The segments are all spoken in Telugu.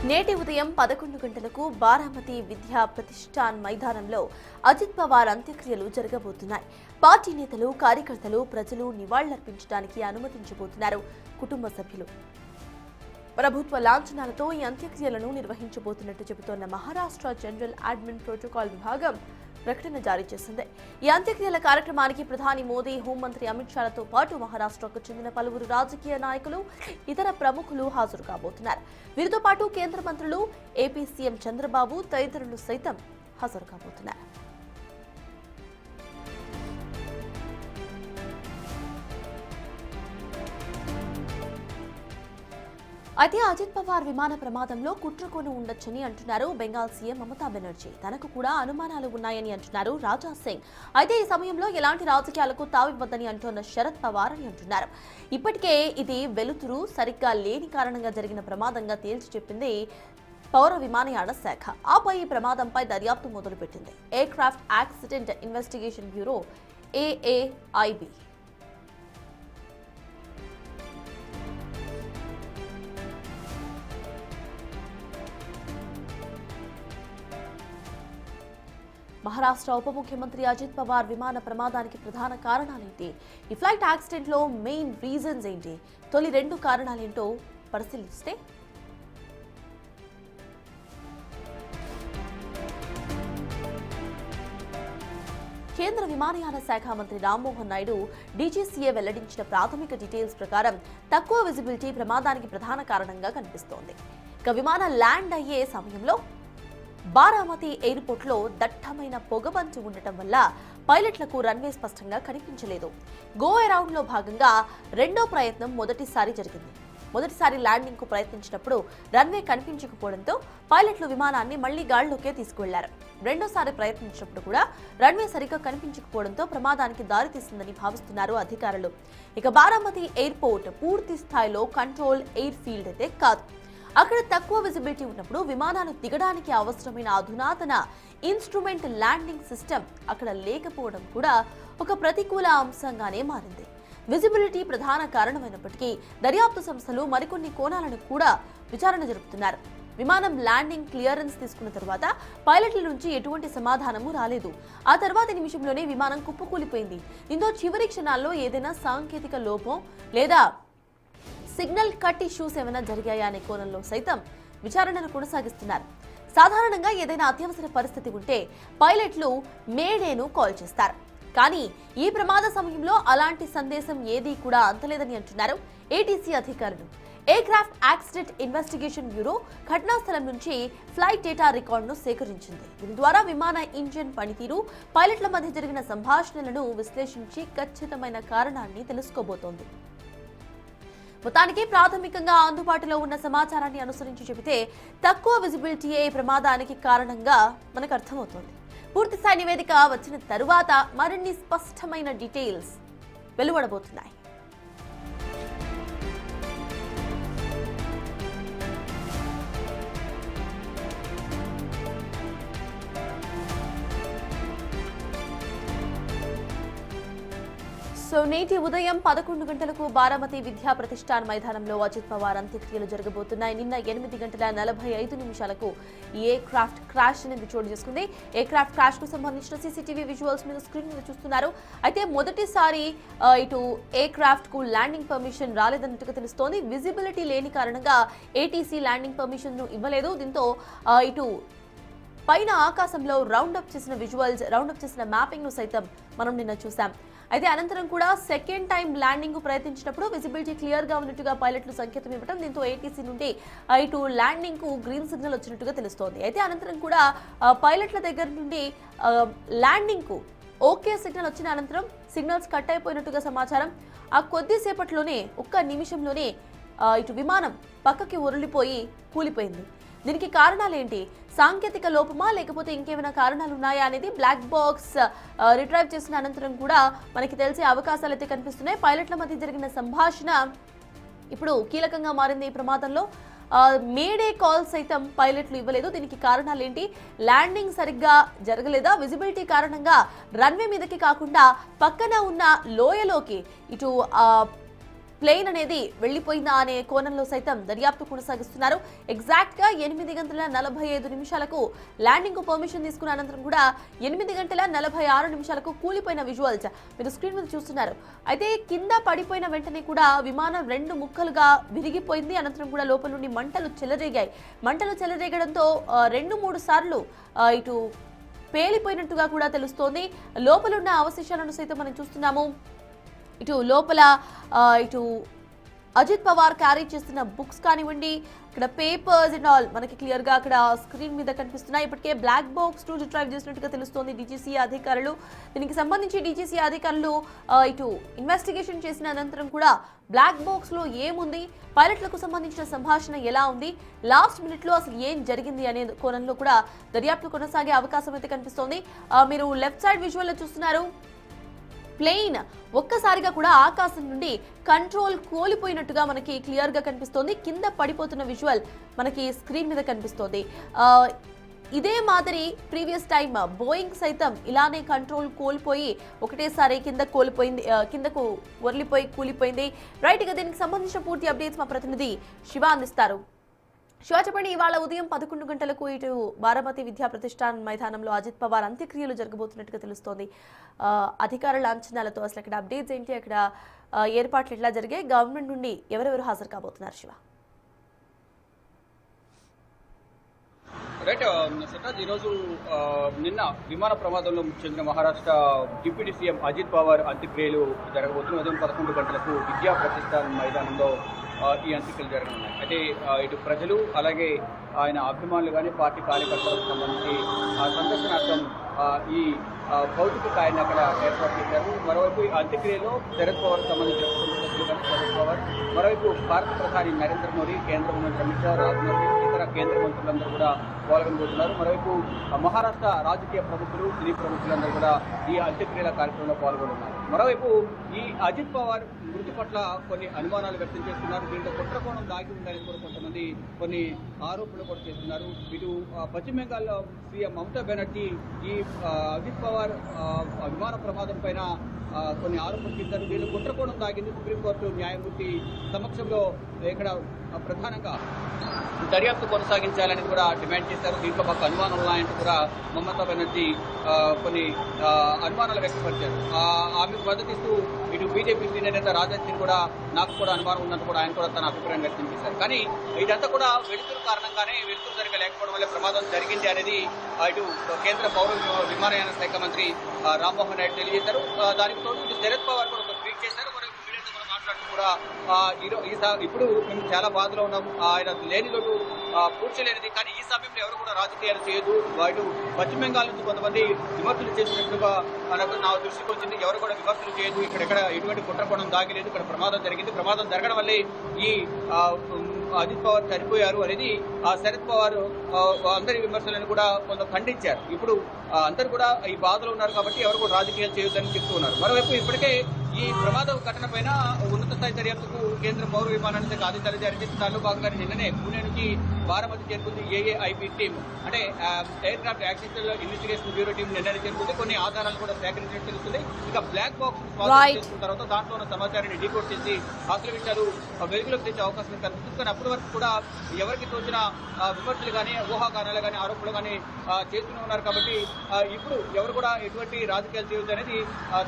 నేటి ఉదయం 11 గంటలకు బారామతి విద్యా ప్రతిష్టాన్ మైదానంలో అజిత్ పవార్ అంత్యక్రియలు జరగబోతున్నాయి. పార్టీ నేతలు, కార్యకర్తలు, ప్రజలు నివాళులర్పించడానికి అనుమతించబోతున్నారు కుటుంబ సభ్యులు. ప్రభుత్వ లాంఛనాలతో ఈ అంత్యక్రియలను నిర్వహించబోతున్నట్టు చెబుతోన్న మహారాష్ట్ర జనరల్ అడ్మిన్ ప్రోటోకాల్ విభాగం ప్రకటన జారీ చేసింది. ఈ అంత్యక్రియల కార్యక్రమానికి ప్రధాని మోదీ, హోంమంత్రి అమిత్ షాలతో పాటు మహారాష్ట్రకు చెందిన పలువురు రాజకీయ నాయకులు, ఇతర ప్రముఖులు హాజరు కాబోతున్నారు. వీరితో పాటు కేంద్ర మంత్రులు, ఏపీ సీఎం చంద్రబాబు తదితరులు సైతం హాజరు కాబోతున్నారు. అయితే అజిత్ పవార్ విమాన ప్రమాదంలో కుట్రకోణం ఉండొచ్చని అంటున్నారు బెంగాల్ సీఎం మమతా బెనర్జీ. తనకు కూడా అనుమానాలు ఉన్నాయని అంటున్నారు రాజా సింగ్. అయితే ఈ సమయంలో ఎలాంటి రాజకీయాలకు తావివ్వద్దని అంటున్న శరద్ పవార్ అని అంటున్నారు. ఇప్పటికే ఇది వెలుతురు సరిగ్గా లేని కారణంగా జరిగిన ప్రమాదంగా తేల్చి చెప్పింది పౌర విమానయాన శాఖ. ఆపై ఈ ప్రమాదంపై దర్యాప్తు మొదలుపెట్టింది air craft accident investigation bureau AAIB. Maharashtra ఉప ముఖ్యమంత్రి అజిత్ పవార్ విమాన ప్రమాదానికి ప్రధాన కారణాలేంటి? ఈ ఫ్లైట్ యాక్సిడెంట్ లో మెయిన్ రీజన్స్ ఏంటి? తొలి 2 కారణాలేంటో పరిశీలిస్తే కేంద్ర విమానయాన శాఖ మంత్రి రామ్మోహన్ నాయుడు డీజీసీఏ వెల్లడించిన ప్రాథమిక డీటెయిల్స్ ప్రకారం తక్కువ విజిబిలిటీ ప్రమాదానికి ప్రధాన కారణంగా కనిపిస్తోంది. ఇక విమానం ల్యాండ్ అయ్యే సమయంలో బారామతి ఎయిర్పోర్ట్లో దట్టమైన పొగబంచు ఉండటం వల్ల పైలట్లకు రన్వే స్పష్టంగా కనిపించలేదు. గో అరౌండ్ లో భాగంగా రెండో ప్రయత్నం మొదటిసారి జరిగింది. మొదటిసారి ల్యాండింగ్ కు ప్రయత్నించినప్పుడు రన్వే కనిపించకపోవడంతో పైలట్లు విమానాన్ని మళ్లీ గాల్లోకే తీసుకువెళ్లారు. రెండోసారి ప్రయత్నించినప్పుడు కూడా రన్వే సరిగ్గా కనిపించకపోవడంతో ప్రమాదానికి దారితీసిందని భావిస్తున్నారు అధికారులు. ఇక బారామతి ఎయిర్పోర్ట్ పూర్తి స్థాయిలో కంట్రోల్ ఎయిర్ ఫీల్డ్ అయితే కాదు. అక్కడ తక్కువ విజిబిలిటీ ఉన్నప్పుడు విమానాలు దిగడానికి అవసరమైన అధునాతన ఇన్స్ట్రుమెంట్ ల్యాండింగ్ సిస్టమ్ అక్కడ లేకపోవడం కూడా ఒక ప్రతికూల అంశంగానే మారింది. విజిబిలిటీ ప్రధాన కారణమైనప్పటికీ దర్యాప్తు సంస్థలు మరికొన్ని కోణాలను కూడా విచారణ జరుపుతున్నారు. విమానం ల్యాండింగ్ క్లియరెన్స్ తీసుకున్న తర్వాత పైలట్ల నుంచి ఎటువంటి సమాధానము రాలేదు. ఆ తర్వాతి నిమిషంలోనే విమానం కుప్పకూలిపోయింది. దీంతో చివరి క్షణాల్లో ఏదైనా సాంకేతిక లోపం లేదా సిగ్నల్ కట్ ఇష్యూస్ ఏమైనా జరిగాయా అనే కోణంలో సైతం విచారణను కొనసాగిస్తున్నారు. సాధారణంగా ఏదైనా అత్యవసర పరిస్థితి ఉంటే పైలట్లు మేడేను కాల్ చేస్తారు. కానీ ఈ ప్రమాద సమయంలో అలాంటి సందేశం ఏదీ కూడా అందలేదని అంటున్నారు ఏటీసీ అధికారులు. Air craft accident investigation bureau ఘటనా స్థలం నుంచి ఫ్లైట్ డేటా రికార్డును సేకరించింది. దీని ద్వారా విమాన ఇంజిన్ పనితీరు, పైలట్ల మధ్య జరిగిన సంభాషణలను విశ్లేషించి ఖచ్చితమైన కారణాన్ని తెలుసుకోబోతోంది. మొత్తానికి ప్రాథమికంగా అందుబాటులో ఉన్న సమాచారాన్ని అనుసరించి చెబితే తక్కువ విజిబిలిటీయే ఈ ప్రమాదానికి కారణంగా మనకు అర్థమవుతోంది. పూర్తిస్థాయి నివేదిక వచ్చిన తరువాత మరిన్ని స్పష్టమైన డీటెయిల్స్ వెలువడబోతున్నాయి. నేటి ఉదయం 11 గంటలకు బారామతి విద్యా ప్రతిష్టాన్ మైదానంలో అజిత్ పవార్ అంత్యక్రియలు జరగబోతున్నాయి. నిన్న 8 గంటల 45 నిమిషాలకు ఎయిర్ క్రాఫ్ట్ క్రాష్ అనేది చోటు చేసుకుంది. ఎయిర్ క్రాఫ్ట్ క్రాష్ కు సంబంధించిన సీసీటీవీ విజువల్స్ మీద స్క్రీన్ మీద చూస్తున్నారు. అయితే మొదటిసారి ఇటు ఎయిర్ క్రాఫ్ట్ కు ల్యాండింగ్ పర్మిషన్ రాలేదన్నట్టుగా తెలుస్తోంది. విజిబిలిటీ లేని కారణంగా ఏటీసీ ల్యాండింగ్ పర్మిషన్ ను ఇవ్వలేదు. దీంతో ఇటు పైన ఆకాశంలో రౌండప్ చేసిన విజువల్స్, రౌండప్ చేసిన మ్యాపింగ్ ను సైతం మనం నిన్న చూసాం. అయితే అనంతరం కూడా సెకండ్ టైం ల్యాండింగ్ ప్రయత్నించినప్పుడు విజిబిలిటీ క్లియర్ గా ఉన్నట్టుగా పైలట్లు సంకేతం ఇవ్వడం, దీంతో ఏటీసీ నుండి ఇటు ల్యాండింగ్ కు గ్రీన్ సిగ్నల్ వచ్చినట్టుగా తెలుస్తోంది. అయితే అనంతరం కూడా పైలట్ల దగ్గర నుండి ల్యాండింగ్ కు ఓకే సిగ్నల్ వచ్చిన అనంతరం సిగ్నల్స్ కట్ అయిపోయినట్టుగా సమాచారం. ఆ కొద్దిసేపట్లోనే ఒక్క నిమిషంలోనే ఇటు విమానం పక్కకి ఉరులిపోయి కూలిపోయింది. దీనికి కారణాలేంటి? సాంకేతిక లోపమా లేకపోతే ఇంకేమైనా కారణాలు ఉన్నాయా అనేది బ్లాక్ బాక్స్ రిట్రైవ్ చేసిన అనంతరం కూడా మనకి తెలిసే అవకాశాలు అయితే కనిపిస్తున్నాయి. పైలట్ల మధ్య జరిగిన సంభాషణ ఇప్పుడు కీలకంగా మారింది. ఈ ప్రమాదంలో మేడే కాల్ సైతం పైలట్లు ఇవ్వలేదు. దీనికి కారణాలేంటి? ల్యాండింగ్ సరిగ్గా జరగలేదా? విజిబిలిటీ కారణంగా రన్వే మీదకి కాకుండా పక్కన ఉన్న లోయలోకి ఇటు ప్లేన్ అనేది వెళ్లిపోయిందా అనే కోణంలో సైతం దర్యాప్తు కొనసాగిస్తున్నారు. ఎగ్జాక్ట్ గా 8:45 ల్యాండింగ్ కు పర్మిషన్ తీసుకున్న అనంతరం కూడా 8:46 కూలిపోయిన విజువల్స్ మీరు స్క్రీన్ మీద చూస్తున్నారు. అయితే కింద పడిపోయిన వెంటనే కూడా విమానం 2 ముక్కలుగా విరిగిపోయింది. అనంతరం కూడా లోపల నుండి మంటలు చెలరేగడంతో 2-3 సార్లు ఇటు పేలిపోయినట్టుగా కూడా తెలుస్తోంది. లోపల ఉన్న అవశేషాలను సైతం మనం చూస్తున్నాము. ఇటు లోపల ఇటు అజిత్ పవార్ క్యారీ చేస్తున్న బుక్స్ కానివ్వండి, ఇక్కడ పేపర్స్ అండ్ ఆల్ మనకి క్లియర్ గా అక్కడ స్క్రీన్ మీద కనిపిస్తున్నాయి. ఇప్పటికే బ్లాక్ బాక్స్ ను రిట్రైవ్ చేసినట్టుగా తెలుస్తోంది డీజీసీఏ అధికారులు. దీనికి సంబంధించి డీజీసీఏ అధికారులు ఇటు ఇన్వెస్టిగేషన్ చేసిన అనంతరం కూడా బ్లాక్ బాక్స్ లో ఏముంది, పైలట్లకు సంబంధించిన సంభాషణ ఎలా ఉంది, లాస్ట్ మినిట్ లో అసలు ఏం జరిగింది అనే కోణంలో కూడా దర్యాప్తు కొనసాగే అవకాశం అయితే కనిపిస్తోంది. మీరు లెఫ్ట్ సైడ్ విజువల్ లో చూస్తున్నారు. ప్లేన్ ఒక్కసారిగా కూడా ఆకాశం నుండి కంట్రోల్ కోల్పోయినట్టుగా మనకి క్లియర్ గా కనిపిస్తోంది. కింద పడిపోతున్న విజువల్ మనకి స్క్రీన్ మీద కనిపిస్తోంది. ఇదే మాదిరి ప్రీవియస్ టైం బోయింగ్ సైతం ఇలానే కంట్రోల్ కోల్పోయి ఒకటేసారి కిందకు ఒర్లిపోయి కూలిపోయింది. రైట్ గా దీనికి సంబంధించిన పూర్తి అప్డేట్స్ మా ప్రతినిధి శివ అందిస్తారు. శివ చెప్పండి, ఇవాళ ఉదయం 11 గంటలకు ఇటు బారామతి విద్యా ప్రతిష్టాన్ మైదానంలో అజిత్ పవార్ అంత్యక్రియలు జరగబోతున్నట్టుగా తెలుస్తోంది. అధికారుల అంచనాలతో అసలు అక్కడ అప్డేట్స్ ఏంటి, అక్కడ ఏర్పాట్లు ఎట్లా జరిగాయి, గవర్నమెంట్ నుండి ఎవరెవరు హాజరు కాబోతున్నారు శివ? రైట్ సిద్ధార్థ్, ఈరోజు నిన్న విమాన ప్రమాదంలో మృతి చెందిన మహారాష్ట్ర డిప్యూటీ సీఎం అజిత్ పవార్ అంత్యక్రియలు జరగబోతున్నాయి. ఉదయం 11 గంటలకు విద్యా ప్రతిష్టాన్ మైదానంలో ఈ అంత్యక్రియలు జరగనున్నాయి. అయితే ఇటు ప్రజలు అలాగే ఆయన అభిమానులు కానీ పార్టీ కార్యకర్తలకు సంబంధించి సందర్శనార్థం ఈ భౌతిక కాయాన్ని అక్కడ ఏర్పాటు చేశారు. మరోవైపు ఈ అంత్యక్రియలో శరద్ పవార్ సంబంధించిన కుటుంబ సభ్యులు కానీ శరద్ పవార్, మరోవైపు భారత ప్రధాని నరేంద్ర మోడీ, కేంద్ర మంత్రి అమిత్ షా, రాజ్నాథ్ సింగ్, ఇతర కేంద్ర మంత్రులందరూ కూడా పాల్గొనబోతున్నారు. మరోవైపు మహారాష్ట్ర రాజకీయ ప్రముఖులు, సినీ ప్రముఖులందరూ కూడా ఈ అంత్యక్రియల కార్యక్రమంలో పాల్గొనున్నారు. మరోవైపు ఈ అజిత్ పవార్ మృతి పట్ల కొన్ని అనుమానాలు వ్యక్తం చేస్తున్నారు. దీంట్లో కుట్రకోణం దాగి ఉందని కూడా కొంతమంది కొన్ని ఆరోపణలు కూడా చేస్తున్నారు. ఇటు పశ్చిమ బెంగాల్లో సీఎం మమతా బెనర్జీ ఈ అజిత్ పవార్ విమాన ప్రమాదం పైన కొన్ని ఆరోపణలు చేశారు. దీనిలో కుట్రకోణం దాగింది. సుప్రీంకోర్టు న్యాయమూర్తి సమక్షంలో ఇక్కడ ప్రధానంగా దర్యాప్తు కొనసాగించాలని కూడా డిమాండ్ చేశారు. దీంట్లో మాకు అనుమానాలు ఉన్నాయంటూ కూడా మమతా బెనర్జీ కొన్ని అనుమానాలు వ్యక్తపరిచారు. ఆమెకు మద్దతిస్తూ ఇటు బీజేపీ సీనియర్ నేత రాజ్నాథ్ సింగ్ కూడా నాకు కూడా అనుమానం ఉన్నట్టు కూడా ఆయన కూడా తన అభిప్రాయం వ్యక్తం చేశారు. కానీ ఇదంతా కూడా వెలుతురు కారణంగానే, వెలుతురు సరిగ్గా లేకపోవడం వల్ల ప్రమాదం జరిగింది అనేది ఇటు కేంద్ర పౌర విమానయాన శాఖ మంత్రి రామ్మోహన్ నాయుడు తెలియజేశారు. దానికి తోడు ఇటు శరద్ పవార్ కూడా ఒక ట్వీట్ చేశారు. కూడా ఇప్పుడు మేము చాలా బాధలో ఉన్నాము. ఆయన లేని లోటు పూడ్చలేనిది. కానీ ఈ సమయంలో ఎవరు కూడా రాజకీయాలు చేయదు. వాడు పశ్చిమ బెంగాల్ నుంచి కొంతమంది విమర్శలు చేసినట్లుగా నా దృష్టికి వచ్చింది. ఎవరు కూడా విమర్శలు చేయదు. ఇక్కడ ఎటువంటి కుట్రకోణం దాగిలేదు. ఇక్కడ ప్రమాదం జరిగింది. ప్రమాదం జరగడం వల్లే ఈ అజిత్ పవార్ చనిపోయారు అనేది శరద్ పవార్ అందరి విమర్శలను కూడా కొంత ఖండించారు. ఇప్పుడు అందరూ కూడా ఈ బాధలో ఉన్నారు కాబట్టి ఎవరు కూడా రాజకీయాలు చేయొద్దని చెప్తూ ఉన్నారు. మరోవైపు ఇప్పటికే ఈ ప్రమాద ఘటన పైన ఉన్నత స్థాయి దర్యాప్తుకు కేంద్ర పౌర విమానయాన శాఖ ఆదేశాలు జారీ చేసిన దానిలో భాగంగా నిన్ననే పూణే నుంచి బారామతి చేరుకుంది ఏఏఐబీ టీమ్, అంటే air craft accidental investigation bureau team నిన్ననే చేరుకుంది. కొన్ని ఆధారాలు కూడా సేకరించినట్టు తెలుస్తుంది. ఇక బ్లాక్ బాక్స్ చేసుకున్న తర్వాత దాంట్లో ఉన్న సమాచారాన్ని డీకోడ్ చేసి అసలు విషయాలు వెలుగులోకి తెచ్చే అవకాశం కనిపిస్తుంది. కానీ అప్పటి వరకు కూడా ఎవరికి తోచిన విమర్శలు కానీ, ఊహాగానాలు కానీ, ఆరోపణలు కానీ చేస్తూనే ఉన్నారు. కాబట్టి ఇప్పుడు ఎవరు కూడా ఎటువంటి రాజకీయాలు చేయొద్దు అనేది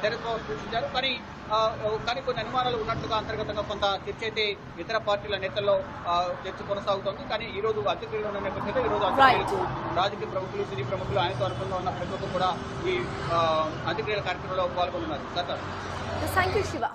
శరద్ పవార్ సూచించారు. కానీ కొన్ని అనుమానాలు ఉన్నట్టుగా అంతర్గతంగా కొంత చర్చ అయితే ఇతర పార్టీల నేతల్లో చర్చ కొనసాగుతోంది. కానీ ఈ రోజు అంత్యక్రియలు ఉన్న నేపథ్యంలో ఈ రోజు అంత్యక్రియలకు రాజకీయ ప్రముఖులు, సినీ ప్రముఖులు, ఆయనతో అనుకూలంగా ఉన్న ప్రతి ఒక్కరు కూడా ఈ అంత్యక్రియల కార్యక్రమంలో పాల్గొన్నారు. థాంక్యూ శివ.